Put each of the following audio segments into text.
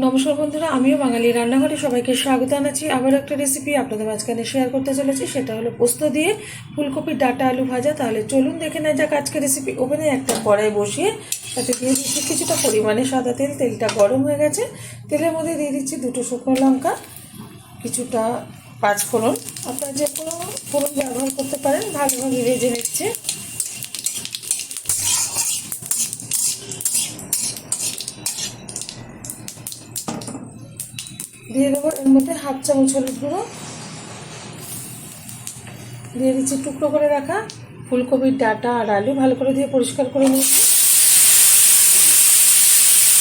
নমস্কার বন্ধুরা, আমিও বাঙালি রান্নাঘরে সবাইকে স্বাগত জানাচ্ছি। আবার একটা রেসিপি আপনাদের মাঝখানে শেয়ার করতে চলেছি, সেটা হলো পোস্ত দিয়ে ফুলকপির ডাঁটা আলু ভাজা। তাহলে চলুন দেখে নেওয়া যাক আজকে রেসিপি। ওভেনে একটা কড়াই বসিয়ে তাতে দিয়ে দিচ্ছি কিছুটা পরিমাণে সাদা তেল। তেলটা গরম হয়ে গেছে, তেলের মধ্যে দিয়ে দিচ্ছি দুটো শুকনো লঙ্কা, কিছুটা পাঁচফোড়ন। আপনারা যে কোনো ফোড়ন ব্যবহার করতে পারেন। ভালোভাবে ভেজে নিচ্ছে। দিয়ে দেবো এর মধ্যে হাফ চামচ হলুদ গুঁড়ো, দিয়ে দিচ্ছি টুকরো করে রাখা ফুলকপির ডাঁটা আর আলু, ভালো করে দিয়ে পরিষ্কার করে নিয়েছি।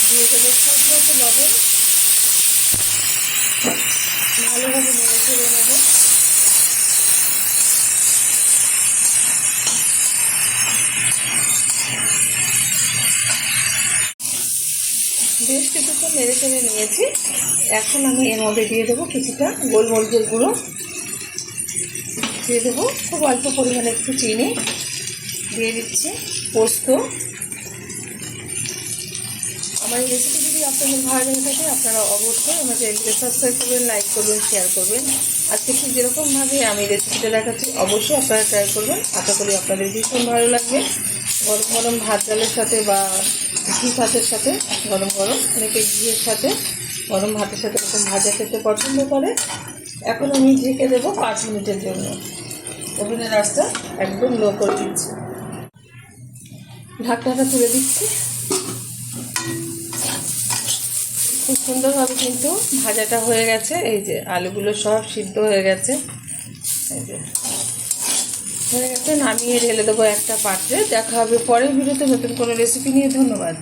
দিয়ে দেবো স্বাদ মতো লবণ, ভালোভাবে নেড়ে চেড়ে নেব। বেশ কিছুক্ষণ নেড়ে চেড়ে নিয়েছি। এখন আমি এর মধ্যে দিয়ে দেবো কিছুটা গোলমরিচের গুঁড়ো, দিয়ে দেবো খুব অল্প পরিমাণে একটু চিনি, দিয়ে দিচ্ছি পোস্ত। আমার এই রেসিপি যদি আপনাদের ভালো লেগে থাকে আপনারা অবশ্যই আমার চ্যানেলকে সাবস্ক্রাইব করবেন, লাইক করবেন, শেয়ার করবেন। আজকে ঠিক যেরকমভাবে আমি রেসিপিটা দেখাচ্ছি অবশ্যই আপনারা ট্রাই করবেন। আশা করি আপনাদের ভীষণ ভালো লাগবে। গরম গরম ভাত ডালের সাথে বা ঘি ভাতের সাথে, গরম গরম অনেকে ঘিয়ের সাথে গরম ভাতের সাথে এরকম ভাজা খেতে পছন্দ করে। এখন আমি ঢেকে দেবো 5 মিনিটের জন্য। ওভেনের আঁচটা একদম লো করে দিচ্ছি। ঢাকনাটা তুলে দিচ্ছি। খুব সুন্দরভাবে কিন্তু ভাজাটা হয়ে গেছে। এই যে আলুগুলো সব সিদ্ধ হয়ে গেছে, এই যে হয়ে গেছে। নামিয়ে ঢেলে দেবো একটা পাত্রে। দেখা হবে পরের ভিডিওতে নতুন কোনো রেসিপি নিয়ে। ধন্যবাদ।